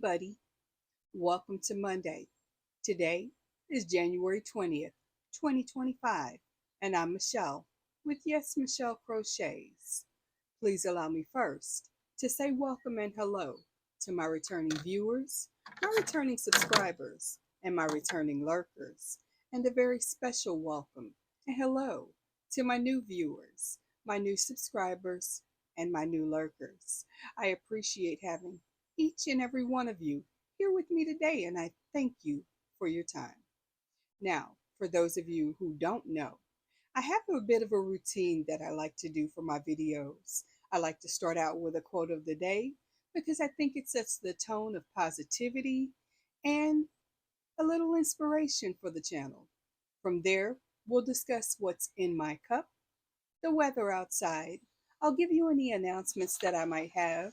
buddy. Welcome to Monday. Today is January 20th, 2025, and I'm Michelle with Yes Michelle Crochets. Please allow me first to say welcome and hello to my returning viewers, my returning subscribers, and my returning lurkers, and a very special welcome and hello to my new viewers, my new subscribers, and my new lurkers. I appreciate having each and every one of you here with me today, and I thank you for your time. Now, for those of you who don't know, I have a bit of a routine that I like to do for my videos. I like to start out with a quote of the day because I think it sets the tone of positivity and a little inspiration for the channel. From there, we'll discuss what's in my cup, the weather outside. I'll give you any announcements that I might have.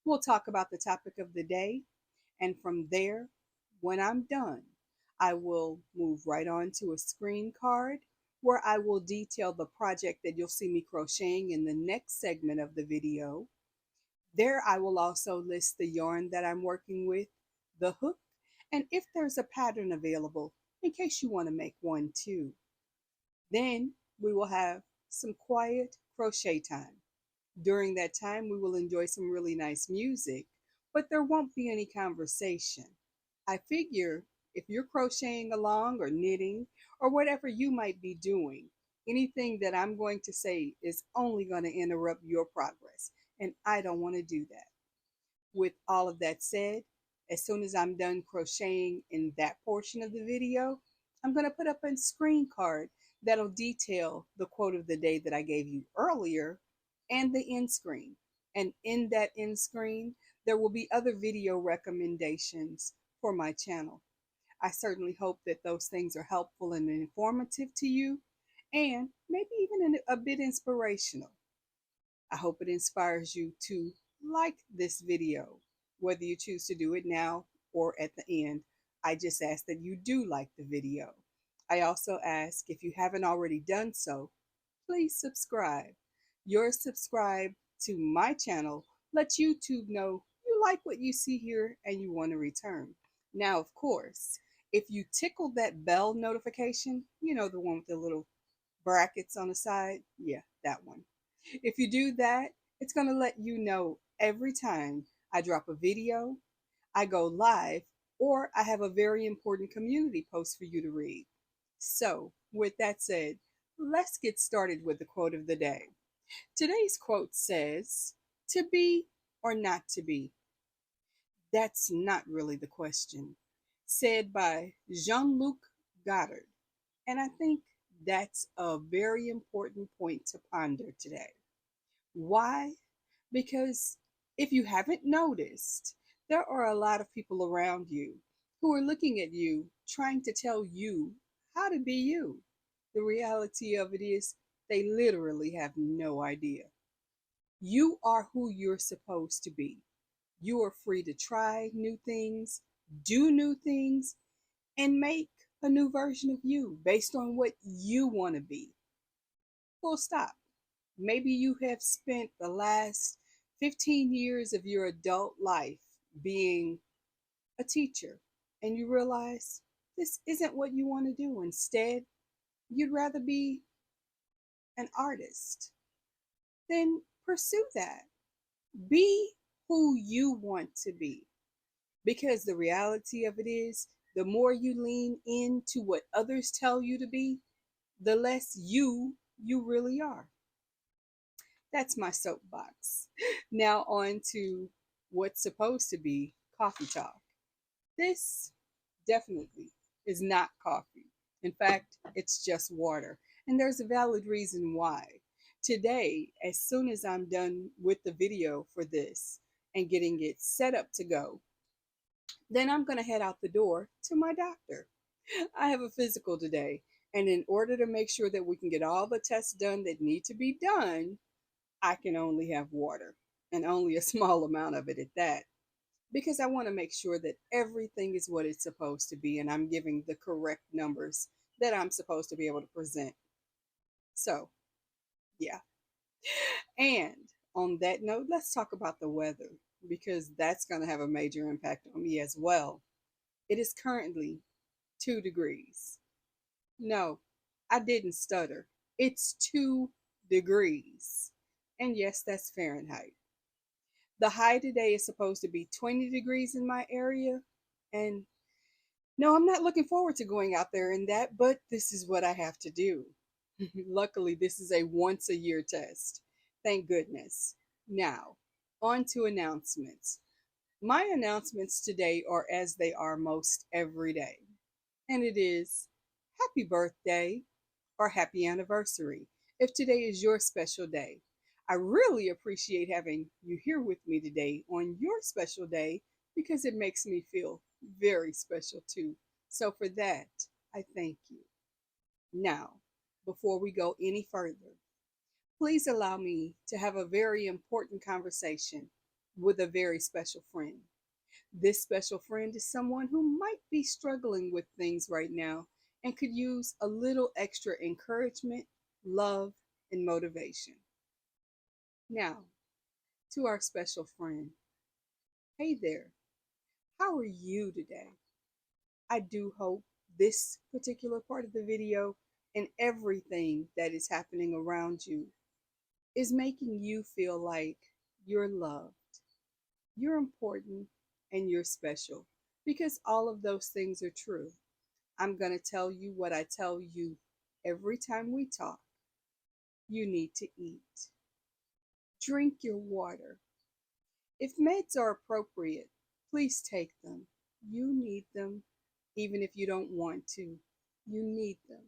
We'll talk about the topic of the day. And from there, when I'm done, I will move right on to a screen card where I will detail the project that you'll see me crocheting in the next segment of the video. There I will also list the yarn that I'm working with, the hook, and if there's a pattern available in case you want to make one too. Then we will have some quiet crochet time. During that time, we will enjoy some really nice music, but there won't be any conversation. I figure if you're crocheting along or knitting or whatever you might be doing, anything that I'm going to say is only going to interrupt your progress, and I don't want to do that. With all of that said, as soon as I'm done crocheting in that portion of the video, I'm going to put up a screen card that'll detail the quote of the day that I gave you earlier and the end screen. And in that end screen, there will be other video recommendations for my channel. I certainly hope that those things are helpful and informative to you, and maybe even a bit inspirational. I hope it inspires you to like this video, whether you choose to do it now or at the end. I just ask that you do like the video. I also ask, if you haven't already done so, please subscribe. Your subscribe to my channel lets YouTube know you like what you see here and you want to return. Now, of course, if you tickle that bell notification, you know, the one with the little brackets on the side, yeah, that one. If you do that, it's going to let you know every time I drop a video, I go live, or I have a very important community post for you to read. So, with that said, let's get started with the quote of the day. Today's quote says, "To be or not to be? That's not really the question." Said by Jean-Luc Godard. And I think that's a very important point to ponder today. Why? Because if you haven't noticed, there are a lot of people around you who are looking at you, trying to tell you how to be you. The reality of it is, they literally have no idea. You are who you're supposed to be. You are free to try new things, do new things, and make a new version of you based on what you want to be. Full stop. Maybe you have spent the last 15 years of your adult life being a teacher, and you realize this isn't what you want to do. Instead, you'd rather be an artist. Then pursue that. Be who you want to be. Because the reality of it is, the more you lean into what others tell you to be, the less you really are. That's my soapbox. Now on to what's supposed to be coffee talk. This definitely is not coffee. In fact, it's just water. And there's a valid reason why. Today, as soon as I'm done with the video for this and getting it set up to go, then I'm going to head out the door to my doctor. I have a physical today, and in order to make sure that we can get all the tests done that need to be done, I can only have water, and only a small amount of it at that, because I want to make sure that everything is what it's supposed to be and I'm giving the correct numbers that I'm supposed to be able to present. So, yeah. And On that note, let's talk about the weather because that's going to have a major impact on me as well. It is currently 2 degrees. No, I didn't stutter. It's 2 degrees. And yes, that's Fahrenheit. The high today is supposed to be 20 degrees in my area. And no, I'm not looking forward to going out there in that, but this is what I have to do. Luckily, this is a once a year test. Thank goodness. Now, on to announcements. My announcements today are as they are most every day, and it is happy birthday or happy anniversary if today is your special day. I really appreciate having you here with me today on your special day because it makes me feel very special too. So, for that, I thank you. Now, before we go any further, please allow me to have a very important conversation with a very special friend. This special friend is someone who might be struggling with things right now and could use a little extra encouragement, love, and motivation. Now, to our special friend. Hey there, how are you today? I do hope this particular part of the video and everything that is happening around you is making you feel like you're loved, you're important, and you're special because all of those things are true. I'm going to tell you what I tell you every time we talk. You need to eat. Drink your water. If meds are appropriate, please take them. You need them, even if you don't want to. You need them.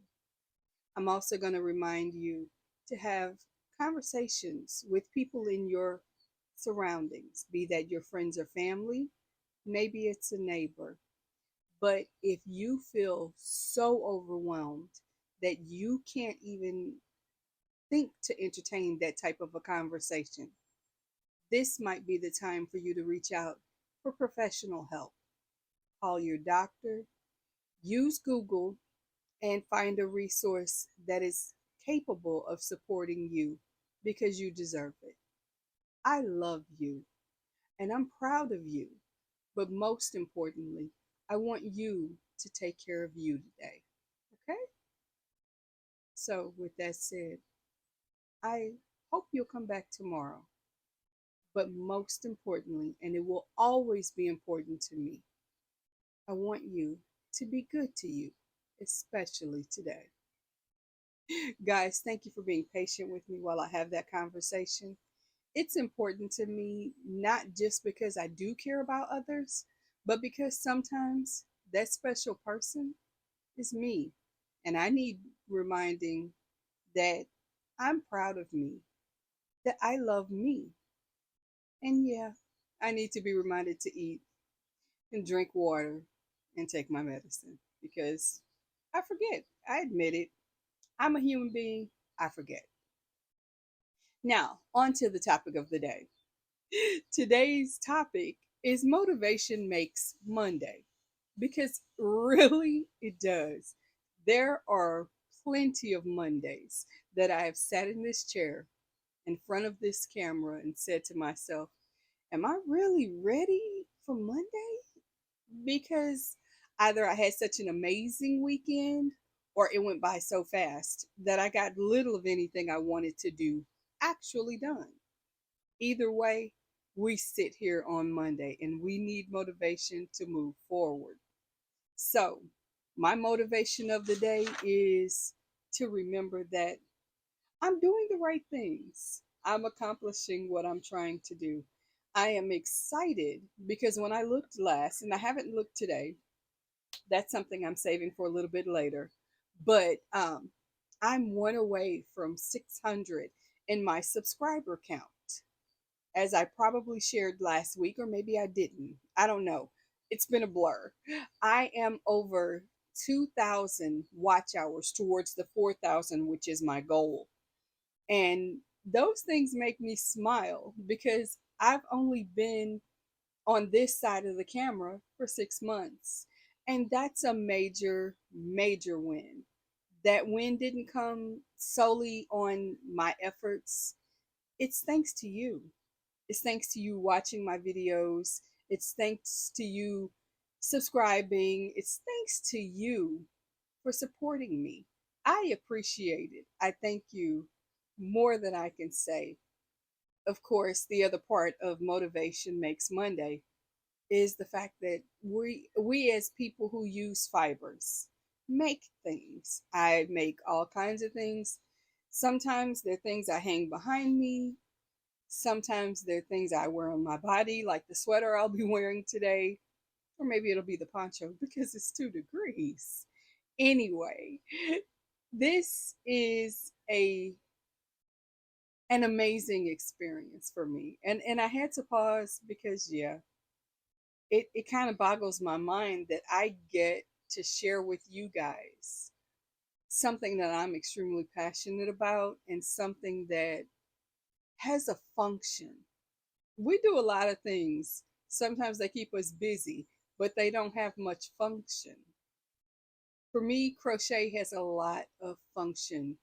I'm also going to remind you to have conversations with people in your surroundings, be that your friends or family, maybe it's a neighbor. But if you feel so overwhelmed that you can't even think to entertain that type of a conversation, this might be the time for you to reach out for professional help. Call your doctor, use Google, and find a resource that is capable of supporting you because you deserve it. I love you and I'm proud of you. But most importantly, I want you to take care of you today. Okay? So, with that said, I hope you'll come back tomorrow. But most importantly, and it will always be important to me, I want you to be good to you, especially today. Guys, thank you for being patient with me while I have that conversation. It's important to me, not just because I do care about others, but because sometimes that special person is me. And I need reminding that I'm proud of me, that I love me. And yeah, I need to be reminded to eat and drink water and take my medicine because I forget. I admit it. I'm a human being. I forget. Now, on to the topic of the day. Today's topic is motivation makes Monday because really it does. There are plenty of Mondays that I have sat in this chair in front of this camera and said to myself, am I really ready for Monday? Because either I had such an amazing weekend or it went by so fast that I got little of anything I wanted to do actually done. Either way, we sit here on Monday and we need motivation to move forward. So, my motivation of the day is to remember that I'm doing the right things. I'm accomplishing what I'm trying to do. I am excited because when I looked last, and I haven't looked today, that's something I'm saving for a little bit later. But I'm one away from 600 in my subscriber count, as I probably shared last week, or maybe I didn't. I don't know. It's been a blur. I am over 2,000 watch hours towards the 4,000, which is my goal. And those things make me smile because I've only been on this side of the camera for 6 months. And that's a major, major win. That win didn't come solely on my efforts. it's thanks to you. It's thanks to you watching my videos. It's thanks to you subscribing. It's thanks to you for supporting me. I appreciate it. I thank you more than I can say. Of course, the other part of Motivation Makes Monday is the fact that we as people who use fibers make things. I make all kinds of things. Sometimes they're things I hang behind me. Sometimes they're things I wear on my body, like the sweater I'll be wearing today, or maybe it'll be the poncho because it's 2 degrees. Anyway, this is a an amazing experience for me. And I had to pause because yeah, it kind of boggles my mind that I get to share with you guys something that I'm extremely passionate about and something that has a function. We do a lot of things. Sometimes they keep us busy, but they don't have much function. For me, crochet has a lot of function.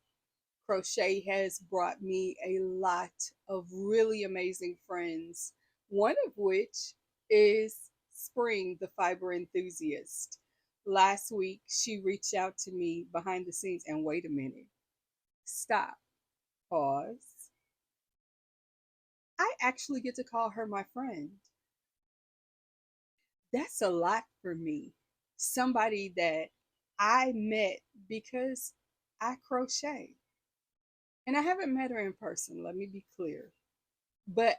Crochet has brought me a lot of really amazing friends, one of which is Spring, the fiber enthusiast. Last week, she reached out to me behind the scenes, and wait a minute, stop, pause. I actually get to call her my friend. That's a lot for me. Somebody that I met because I crochet. And I haven't met her in person, let me be clear. But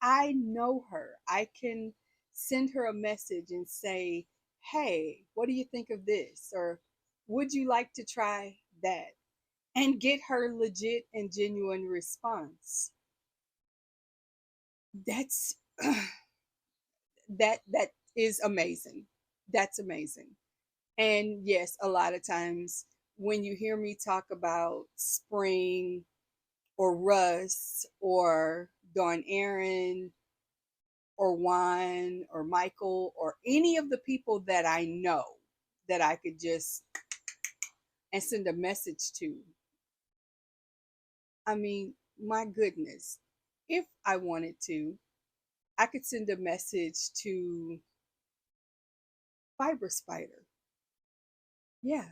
I know her. I can send her a message and say, hey, what do you think of this? Or would you like to try that? And get her legit and genuine response. That's that is amazing. That's amazing. And yes, a lot of times when you hear me talk about Spring or Russ or Dawn Aaron or Juan or Michael or any of the people that I know that I could just and send a message to, I mean, my goodness, if I wanted to, I could send a message to Fiber Spider. Yeah,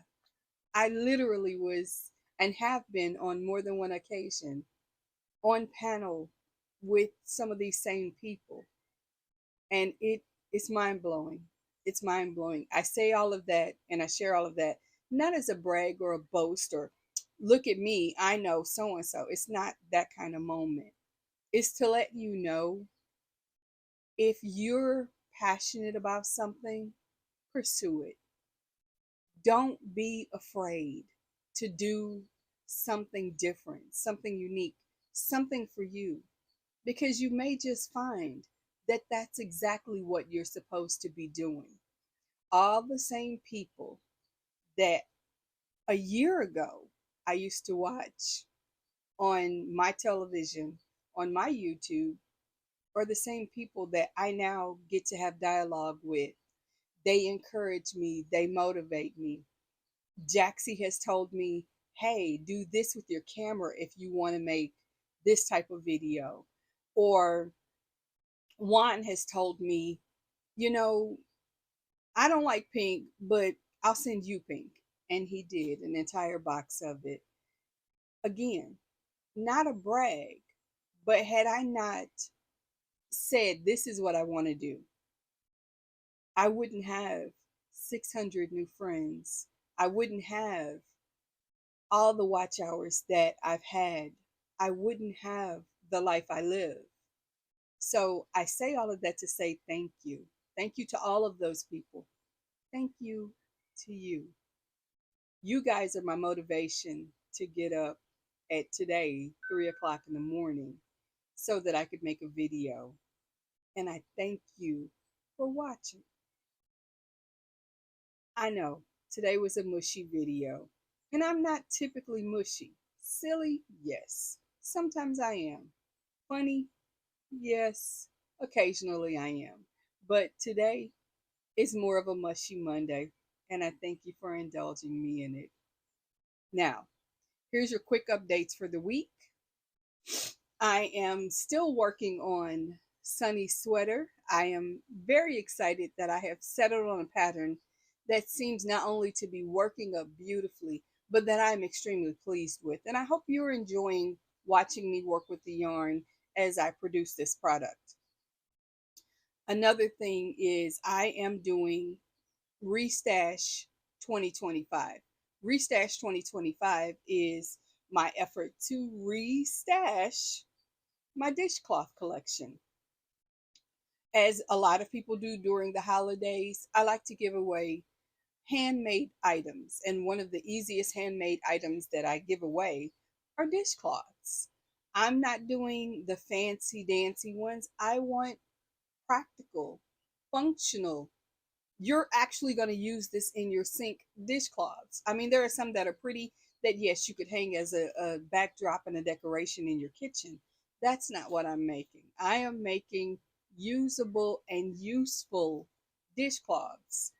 I literally was and have been on more than one occasion on panel with some of these same people. And it's mind blowing. It's mind blowing. I say all of that and I share all of that not as a brag or a boast or look at me, I know so and so. It's not that kind of moment. It's to let you know if you're passionate about something, pursue it. Don't be afraid to do something different, something unique, something for you, because you may just find that that's exactly what you're supposed to be doing. All the same people that a year ago I used to watch on my television, on my YouTube, are the same people that I now get to have dialogue with. They encourage me, they motivate me. Jaxie has told me, hey, do this with your camera if you want to make this type of video. Or Juan has told me, you know, I don't like pink, but I'll send you pink. And he did an entire box of it. Again, not a brag, but had I not said, this is what I want to do, I wouldn't have 600 new friends. I wouldn't have all the watch hours that I've had. I wouldn't have the life I live. So I say all of that to say thank you. Thank you to all of those people. Thank you to you. You guys are my motivation to get up at today, 3 o'clock in the morning, so that I could make a video. And I thank you for watching. I know today was a mushy video, and I'm not typically mushy. Silly, yes. Sometimes I am. Funny, yes. Occasionally I am. But today is more of a mushy Monday, and I thank you for indulging me in it. Now, here's your quick updates for the week. I am still working on Sunny Sweater. I am very excited that I have settled on a pattern that seems not only to be working up beautifully, but that I'm extremely pleased with. And I hope you're enjoying watching me work with the yarn as I produce this product. Another thing is I am doing Restash 2025. Restash 2025 is my effort to restash my dishcloth collection. As a lot of people do during the holidays, I like to give away handmade items. And one of the easiest handmade items that I give away are dishcloths. I'm not doing the fancy dancy ones. I want practical, functional. You're actually going to use this in your sink dishcloths. I mean, there are some that are pretty that, yes, you could hang as a backdrop and a decoration in your kitchen. That's not what I'm making. I am making usable and useful dishcloths.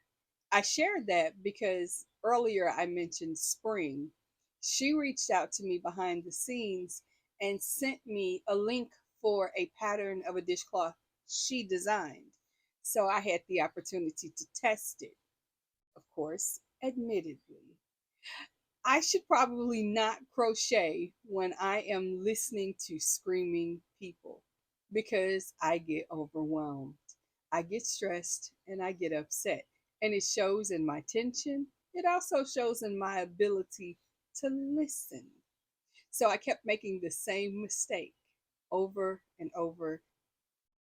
I shared that because earlier I mentioned Spring. She reached out to me behind the scenes and sent me a link for a pattern of a dishcloth she designed. So I had the opportunity to test it, of course, admittedly. I should probably not crochet when I am listening to screaming people because I get overwhelmed. I get stressed and I get upset. And it shows in my tension. It also shows in my ability to listen. So I kept making the same mistake over and over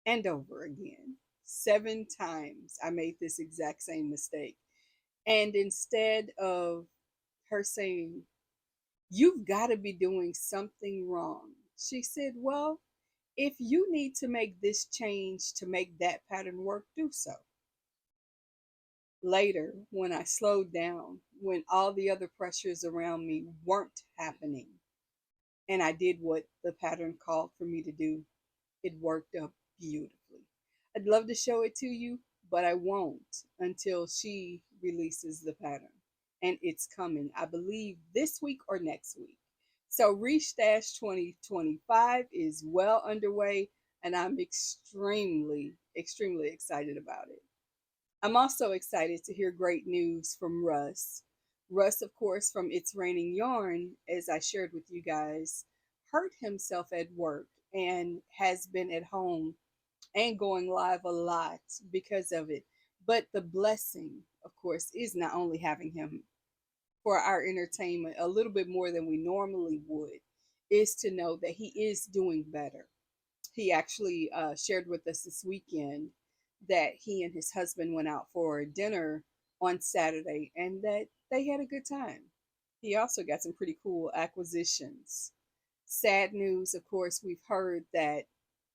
and over again. 7 times I made this exact same mistake. And instead of her saying, "You've got to be doing something wrong," she said, "Well, if you need to make this change to make that pattern work, do so." Later, when I slowed down, when all the other pressures around me weren't happening, and I did what the pattern called for me to do, it worked up beautifully. I'd love to show it to you, but I won't until she releases the pattern. And it's coming, I believe, this week or next week. So Restash 2025 is well underway, and I'm extremely, extremely excited about it. I'm also excited to hear great news from Russ. Russ, of course, from It's Raining Yarn, as I shared with you guys, hurt himself at work and has been at home and going live a lot because of it. But the blessing, of course, is not only having him for our entertainment a little bit more than we normally would, is to know that he is doing better. He actually shared with us this weekend that he and his husband went out for dinner on Saturday and that they had a good time. He also got some pretty cool acquisitions. Sad news, of course, we've heard that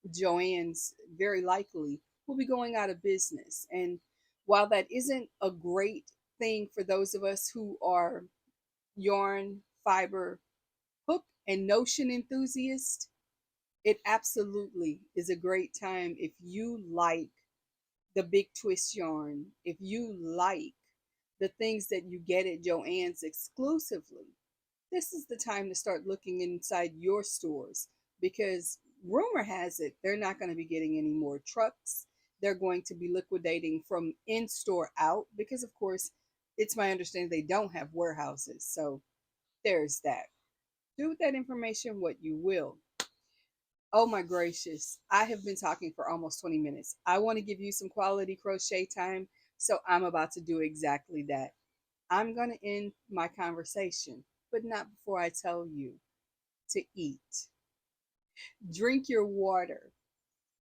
Joann's very likely will be going out of business. And while that isn't a great thing for those of us who are yarn, fiber, hook, and notion enthusiasts, it absolutely is a great time if you like the big twist yarn, if you like the things that you get at Joann's exclusively. This is the time to start looking inside your stores because rumor has it they're not going to be getting any more trucks. They're going to be liquidating from in store out because, of course, it's my understanding they don't have warehouses. So there's that. Do with that information what you will. Oh my gracious, I have been talking for almost 20 minutes. I want to give you some quality crochet time, so I'm about to do exactly that. I'm going to end my conversation, but not before I tell you to eat. Drink your water.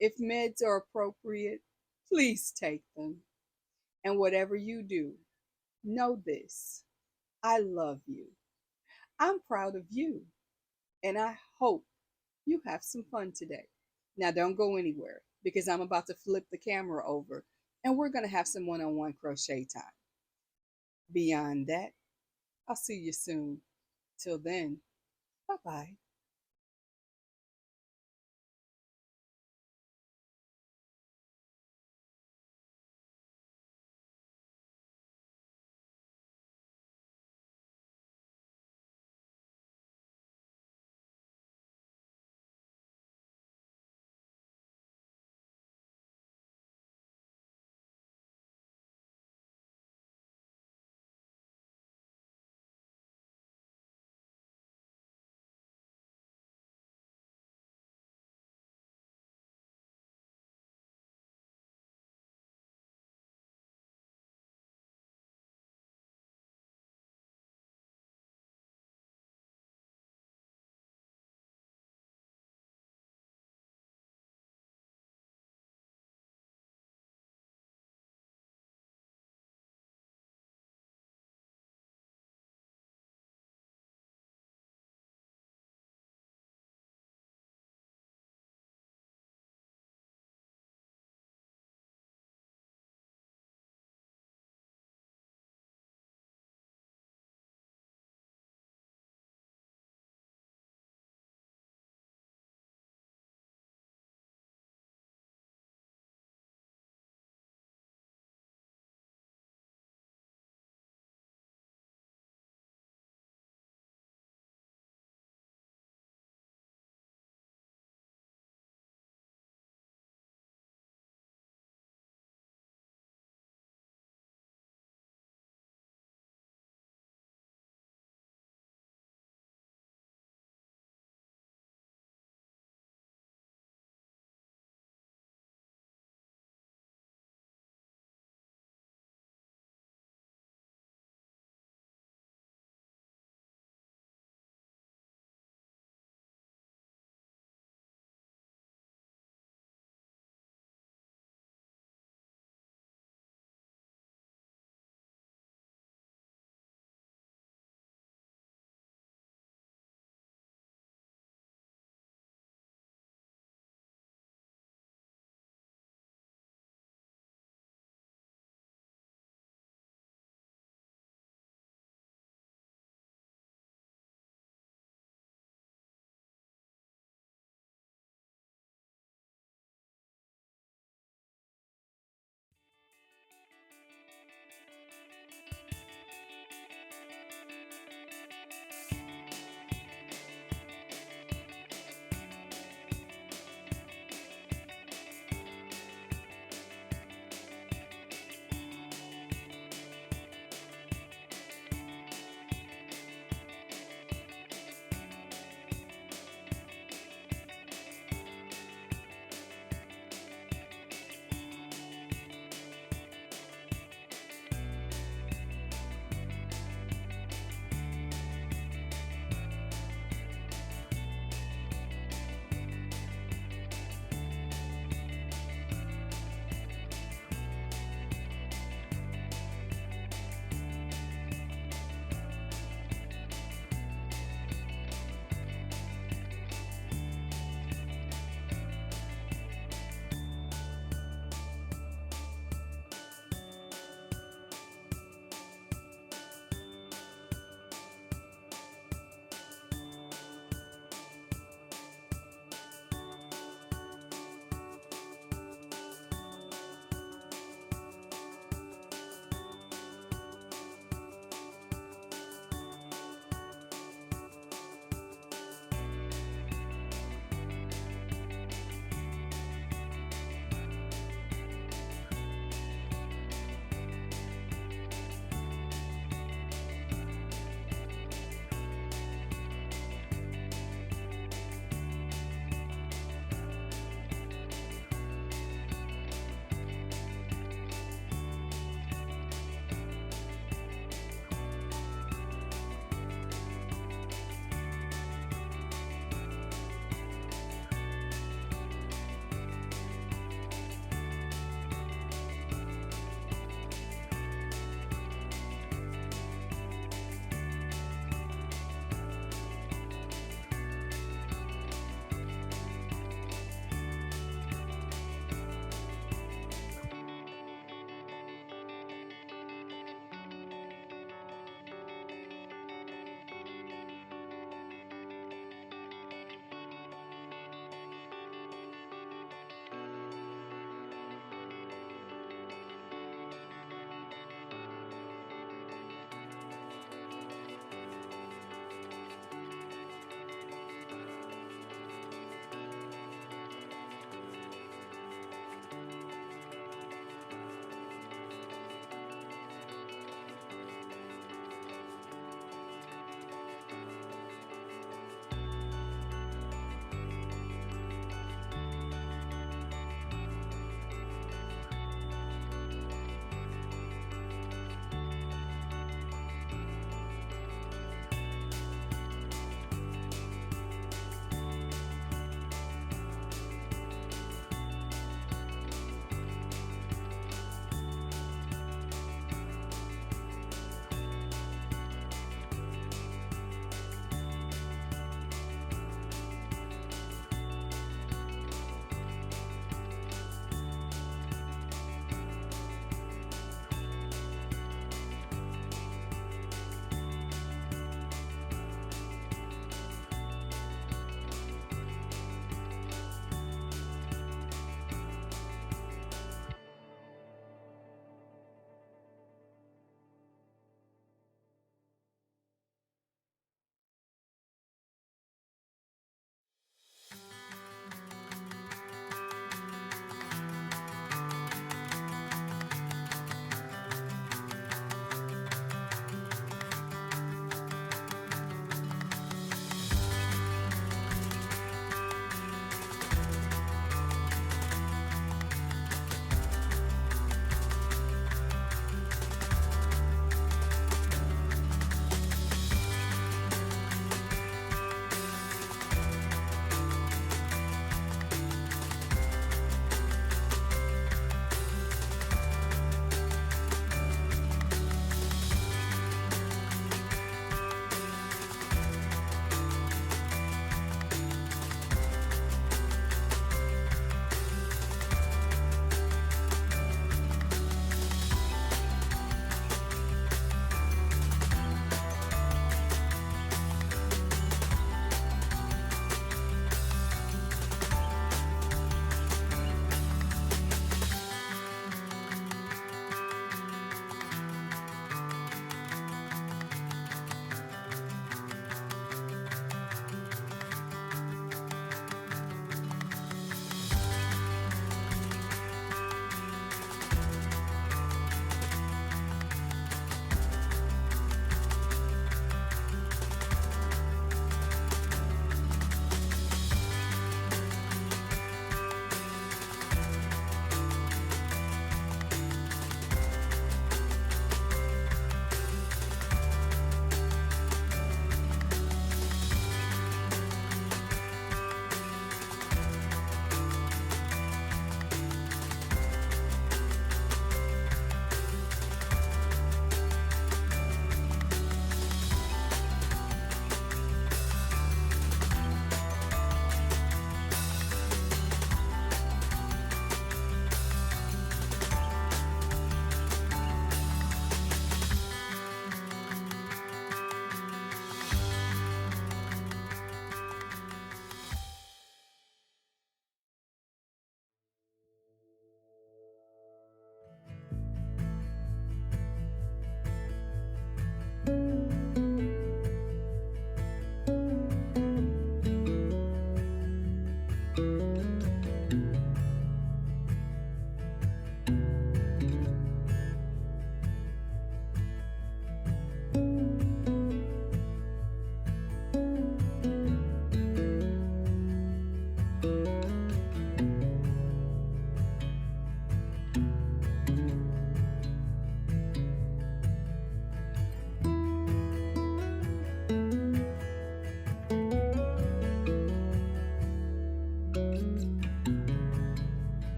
If meds are appropriate, please take them. And whatever you do, know this: I love you. I'm proud of you. And I hope you have some fun today. Now, don't go anywhere because I'm about to flip the camera over and we're going to have some one on one crochet time. Beyond that, I'll see you soon. Till then, bye bye.